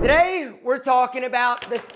Today, we're talking about this.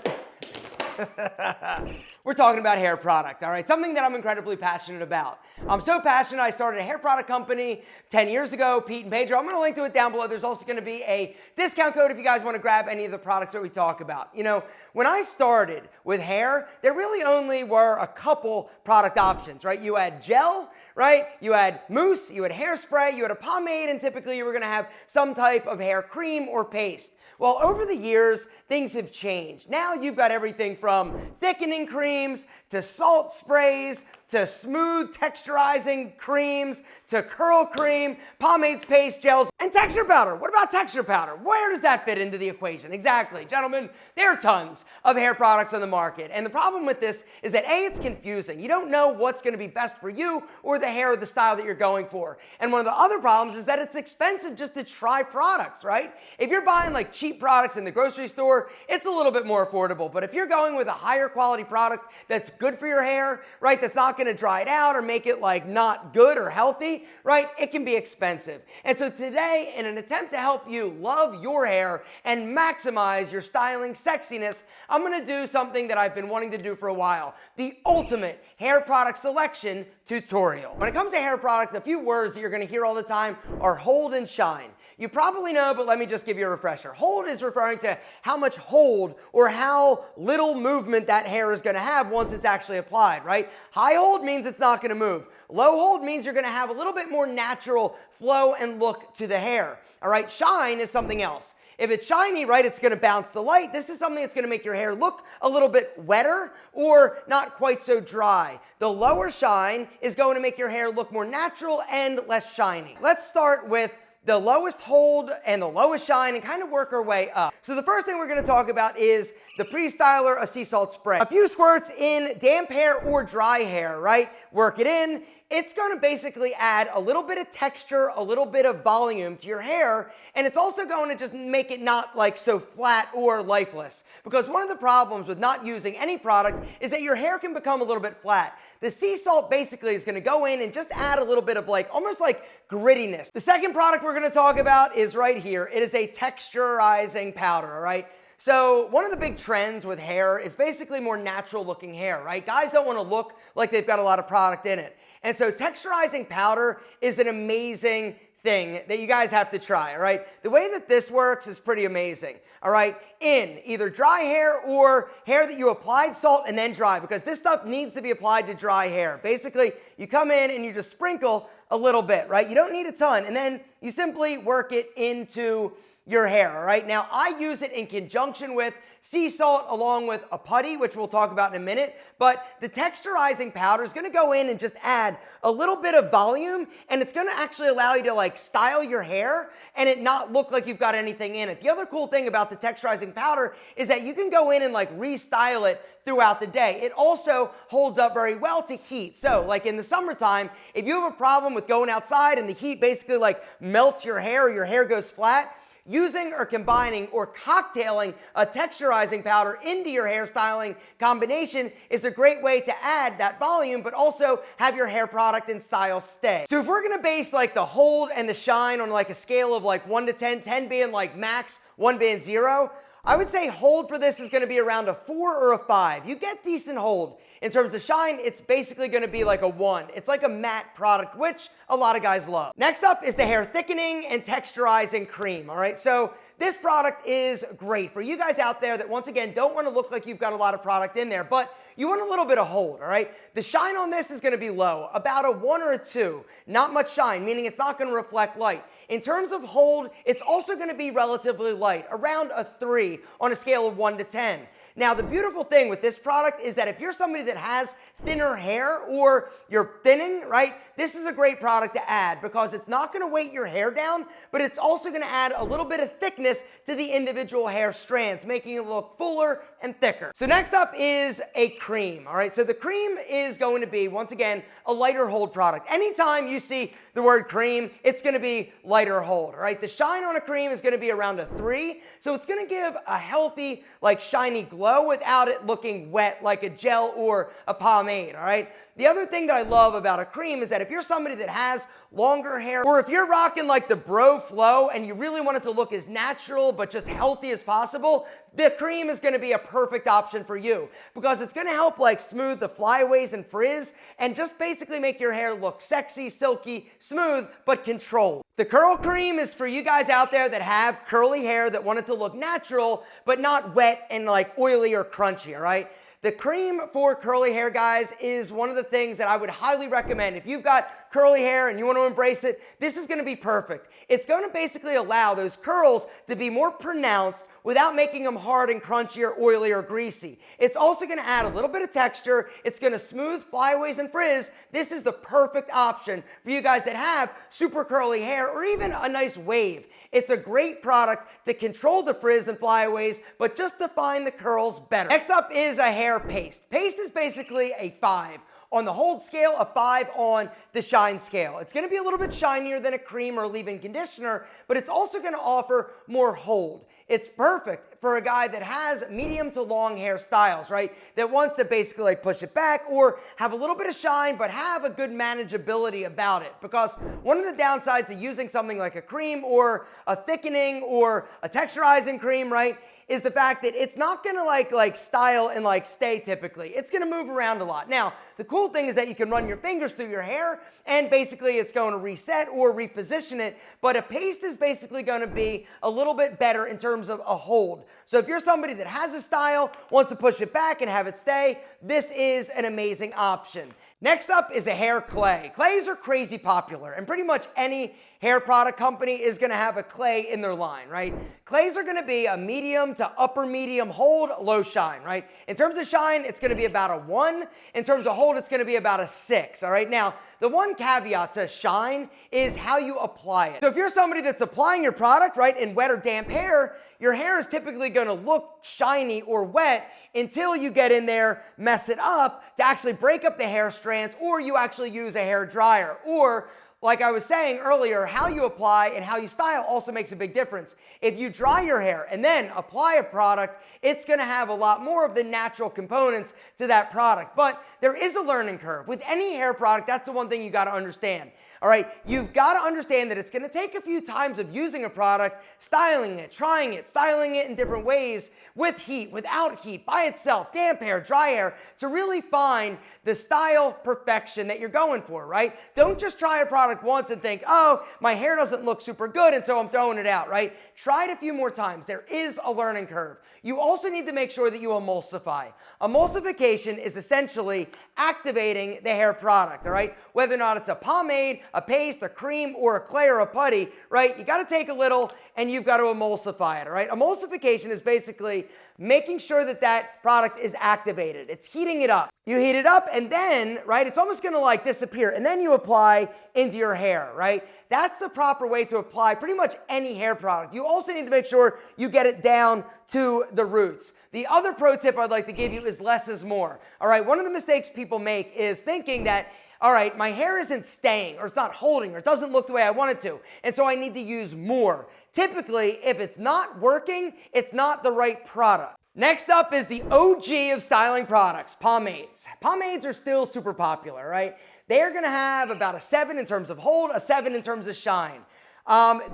We're talking about hair product, all right? Something that I'm incredibly passionate about. I'm so passionate, I started a hair product company 10 years ago, Pete and Pedro. I'm gonna link to it down below. There's also gonna be a discount code if you guys wanna grab any of the products that we talk about. You know, when I started with hair, there really only were a couple product options, right? You had gel, right? You had mousse, you had hairspray, you had a pomade, and typically you were gonna have some type of hair cream or paste. Well, over the years, things have changed. Now you've got everything from thickening creams to salt sprays to smooth texturizing creams to curl cream, pomades, paste, gels, and texture powder. What about texture powder? Where does that fit into the equation? Exactly, gentlemen, there are tons of hair products on the market. And the problem with this is that A, it's confusing. You don't know what's gonna be best for you or the hair or the style that you're going for. And one of the other problems is that it's expensive just to try products, right? If you're buying like cheap products in the grocery store, it's a little bit more affordable. But if you're going with a higher quality product that's good for your hair, right, that's not gonna dry it out or make it like not good or healthy, right, it can be expensive. And so today, in an attempt to help you love your hair and maximize your styling sexiness, I'm gonna do something that I've been wanting to do for a while, the ultimate hair product selection tutorial. When it comes to hair products, a few words that you're gonna hear all the time are hold and shine. You probably know, but let me just give you a refresher. Hold is referring to how much hold or how little movement that hair is gonna have once it's actually applied, right? High hold means it's not gonna move. Low hold means you're gonna have a little bit more natural flow and look to the hair, all right? Shine is something else. If it's shiny, right, it's gonna bounce the light. This is something that's gonna make your hair look a little bit wetter or not quite so dry. The lower shine is going to make your hair look more natural and less shiny. Let's start with the lowest hold and the lowest shine and kind of work our way up. So the first thing we're gonna talk about is the Pre-Styler, a sea salt spray. A few squirts in damp hair or dry hair, right? Work it in. It's gonna basically add a little bit of texture, a little bit of volume to your hair, and it's also going to just make it not like so flat or lifeless. Because one of the problems with not using any product is that your hair can become a little bit flat. The sea salt basically is gonna go in and just add a little bit of like, almost like grittiness. The second product we're gonna talk about is right here. It is a texturizing powder, all right? So one of the big trends with hair is basically more natural looking hair, right? Guys don't wanna look like they've got a lot of product in it. And so texturizing powder is an amazing thing that you guys have to try, all right? The way that this works is pretty amazing, all right? In either dry hair or hair that you applied salt and then dry, because this stuff needs to be applied to dry hair. Basically, you come in and you just sprinkle a little bit, right? You don't need a ton, and then you simply work it into your hair, all right? Now, I use it in conjunction with sea salt along with a putty, which we'll talk about in a minute, but the texturizing powder is gonna go in and just add a little bit of volume, and it's gonna actually allow you to like style your hair and it not look like you've got anything in it. The other cool thing about the texturizing powder is that you can go in and like restyle it throughout the day. It also holds up very well to heat. So like in the summertime, if you have a problem with going outside and the heat basically like melts your hair or your hair goes flat, using or combining or cocktailing a texturizing powder into your hairstyling combination is a great way to add that volume, but also have your hair product and style stay. So if we're gonna base like the hold and the shine on like a scale of like 1 to 10, 10 being like max, 1 being 0, I would say hold for this is gonna be around a 4 or a 5. You get decent hold. In terms of shine, it's basically gonna be like a 1. It's like a matte product, which a lot of guys love. Next up is the hair thickening and texturizing cream, all right? So this product is great for you guys out there that, once again, don't wanna look like you've got a lot of product in there, but you want a little bit of hold, all right? The shine on this is gonna be low, about a 1 or a 2. Not much shine, meaning it's not gonna reflect light. In terms of hold, it's also gonna be relatively light, around a 3 on a scale of 1 to 10. Now, the beautiful thing with this product is that if you're somebody that has thinner hair or you're thinning, right, this is a great product to add because it's not gonna weight your hair down, but it's also gonna add a little bit of thickness to the individual hair strands, making it look fuller and thicker. So next up is a cream, all right? So the cream is going to be, once again, a lighter hold product. Anytime you see the word cream, it's gonna be lighter hold, all right? The shine on a cream is gonna be around a 3, so it's gonna give a healthy, like shiny glow without it looking wet like a gel or a pomade, all right? The other thing that I love about a cream is that if you're somebody that has longer hair, or if you're rocking like the bro flow and you really want it to look as natural but just healthy as possible, the cream is gonna be a perfect option for you because it's gonna help like smooth the flyaways and frizz and just basically make your hair look sexy, silky, smooth, but controlled. The curl cream is for you guys out there that have curly hair that want it to look natural, but not wet and like oily or crunchy, all right? The cream for curly hair, guys, is one of the things that I would highly recommend. If you've got curly hair and you want to embrace it, this is going to be perfect. It's going to basically allow those curls to be more pronounced without making them hard and crunchy or oily or greasy. It's also going to add a little bit of texture. It's going to smooth flyaways and frizz. This is the perfect option for you guys that have super curly hair or even a nice wave. It's a great product to control the frizz and flyaways, but just define the curls better. Next up is a hair paste. Paste is basically a 5 on the hold scale, a 5 on the shine scale. It's gonna be a little bit shinier than a cream or leave-in conditioner, but it's also gonna offer more hold. It's perfect for a guy that has medium to long hairstyles, right? That wants to basically like push it back or have a little bit of shine, but have a good manageability about it. Because one of the downsides of using something like a cream or a thickening or a texturizing cream, right, is the fact that it's not gonna like style and like stay typically. It's gonna move around a lot. Now, the cool thing is that you can run your fingers through your hair and basically it's going to reset or reposition it, but a paste is basically gonna be a little bit better in terms of a hold. So if you're somebody that has a style, wants to push it back and have it stay, this is an amazing option. Next up is a hair clay. Clays are crazy popular and pretty much any hair product company is gonna have a clay in their line, right? Clays are gonna be a medium to upper medium hold, low shine, right? In terms of shine, it's gonna be about a 1. In terms of hold, it's gonna be about a 6, all right? Now, the one caveat to shine is how you apply it. So if you're somebody that's applying your product, right, in wet or damp hair, your hair is typically gonna look shiny or wet until you get in there, mess it up to actually break up the hair strands, or you actually use a hair dryer, or like I was saying earlier, how you apply and how you style also makes a big difference. If you dry your hair and then apply a product, it's gonna have a lot more of the natural components to that product. But there is a learning curve. With any hair product, that's the one thing you gotta understand. All right, you've got to understand that it's going to take a few times of using a product, styling it, trying it, styling it in different ways, with heat, without heat, by itself, damp hair, dry hair, to really find the style perfection that you're going for, right? Don't just try a product once and think, oh, my hair doesn't look super good and so I'm throwing it out, right? Try it a few more times. There is a learning curve. You also need to make sure that you emulsify. Emulsification is essentially activating the hair product, all right? Whether or not it's a pomade, a paste, a cream, or a clay or a putty, right? You got to take a little and you've got to emulsify it, all right? Emulsification is basically making sure that that product is activated. It's heating it up. You heat it up and then, right, it's almost gonna like disappear and then you apply into your hair, right? That's the proper way to apply pretty much any hair product. You also need to make sure you get it down to the roots. The other pro tip I'd like to give you is less is more. All right, one of the mistakes people make is thinking that, all right, my hair isn't staying or it's not holding or it doesn't look the way I want it to, and so I need to use more. Typically, if it's not working, it's not the right product. Next up is the OG of styling products, pomades. Pomades are still super popular, right? They're gonna have about a 7 in terms of hold, a 7 in terms of shine.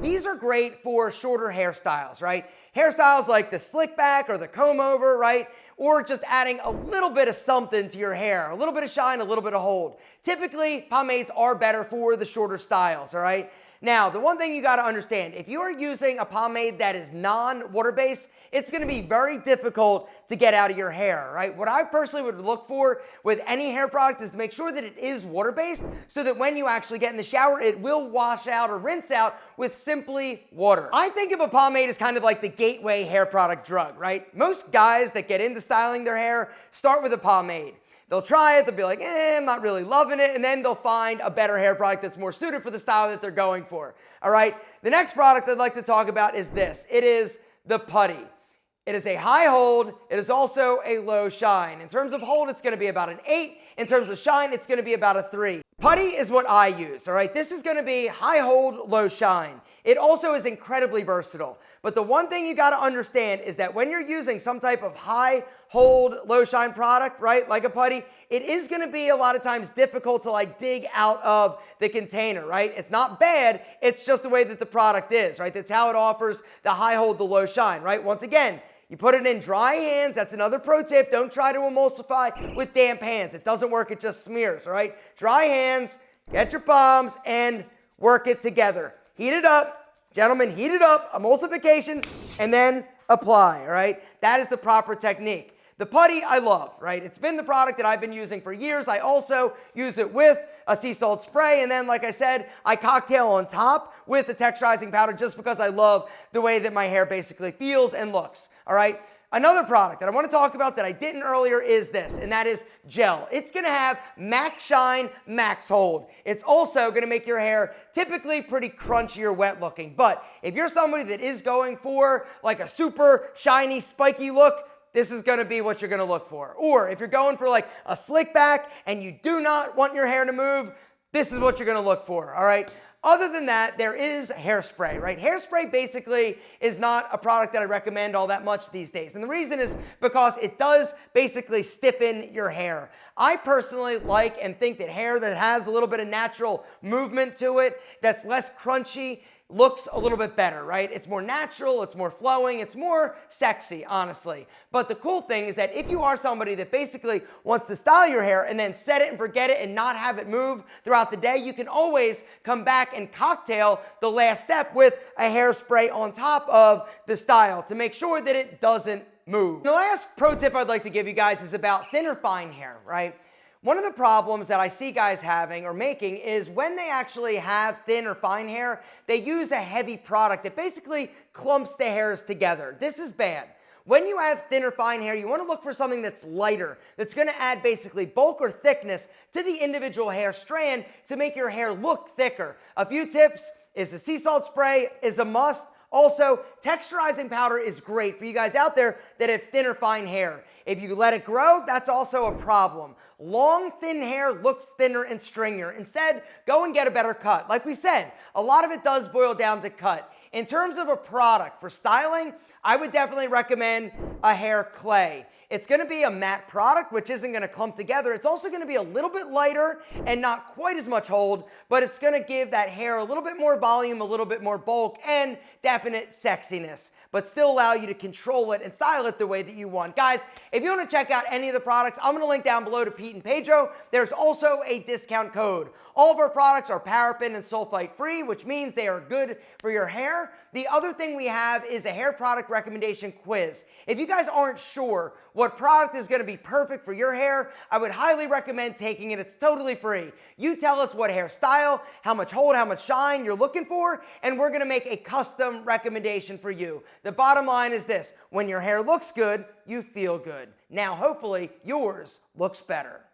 These are great for shorter hairstyles, right? Hairstyles like the slick back or the comb over, right? Or just adding a little bit of something to your hair, a little bit of shine, a little bit of hold. Typically, pomades are better for the shorter styles, all right? Now, the one thing you gotta understand, if you are using a pomade that is non-water-based, it's gonna be very difficult to get out of your hair, right? What I personally would look for with any hair product is to make sure that it is water-based so that when you actually get in the shower, it will wash out or rinse out with simply water. I think of a pomade as kind of like the gateway hair product drug, right? Most guys that get into styling their hair start with a pomade. They'll try it, they'll be like, I'm not really loving it, and then they'll find a better hair product that's more suited for the style that they're going for, all right? The next product I'd like to talk about is this. It is the Putty. It is a high hold. It is also a low shine. In terms of hold, it's going to be about an 8. In terms of shine, it's gonna be about a 3. Putty is what I use, all right? This is gonna be high hold, low shine. It also is incredibly versatile. But the one thing you gotta understand is that when you're using some type of high hold, low shine product, right, like a putty, it is gonna be a lot of times difficult to like dig out of the container, right? It's not bad, it's just the way that the product is, right? That's how it offers the high hold, the low shine, right? Once again, you put it in dry hands. That's another pro tip. Don't try to emulsify with damp hands. It doesn't work, it just smears, all right? Dry hands, get your palms, and work it together. Heat it up, gentlemen, heat it up, emulsification, and then apply, all right? That is the proper technique. The putty I love, right? It's been the product that I've been using for years. I also use it with a sea salt spray, and then, like I said, I cocktail on top with the texturizing powder just because I love the way that my hair basically feels and looks, all right? Another product that I want to talk about that I didn't earlier is this, and that is gel. It's going to have max shine, max hold. It's also going to make your hair typically pretty crunchy or wet looking, but if you're somebody that is going for like a super shiny, spiky look, this is going to be what you're going to look for. Or if you're going for like a slick back and you do not want your hair to move, this is what you're going to look for, all right? Other than that, there is hairspray, right? Hairspray basically is not a product that I recommend all that much these days. And the reason is because it does basically stiffen your hair. I personally like and think that hair that has a little bit of natural movement to it, that's less crunchy, looks a little bit better, right? It's more natural, it's more flowing, it's more sexy, honestly. But the cool thing is that if you are somebody that basically wants to style your hair and then set it and forget it and not have it move throughout the day, you can always come back and cocktail the last step with a hairspray on top of the style to make sure that it doesn't move. The last pro tip I'd like to give you guys is about thinner fine hair, right? One of the problems that I see guys having or making is when they actually have thin or fine hair, they use a heavy product that basically clumps the hairs together. This is bad. When you have thin or fine hair, you want to look for something that's lighter, that's going to add basically bulk or thickness to the individual hair strand to make your hair look thicker. A few tips is the sea salt spray is a must. Also, texturizing powder is great for you guys out there that have thin or fine hair. If you let it grow, that's also a problem. Long, thin hair looks thinner and stringier. Instead, go and get a better cut. Like we said, a lot of it does boil down to cut. In terms of a product for styling, I would definitely recommend a hair clay. It's going to be a matte product, which isn't going to clump together. It's also going to be a little bit lighter and not quite as much hold, but it's going to give that hair a little bit more volume, a little bit more bulk, and definite sexiness, but still allow you to control it and style it the way that you want. Guys, if you want to check out any of the products, I'm going to link down below to Pete and Pedro. There's also a discount code. All of our products are paraben and sulfite free, which means they are good for your hair. The other thing we have is a hair product recommendation quiz. If you guys aren't sure what product is going to be perfect for your hair, I would highly recommend taking it. It's totally free. You tell us what hairstyle, how much hold, how much shine you're looking for, and we're going to make a custom recommendation for you. The bottom line is this: when your hair looks good, you feel good. Now, hopefully, yours looks better.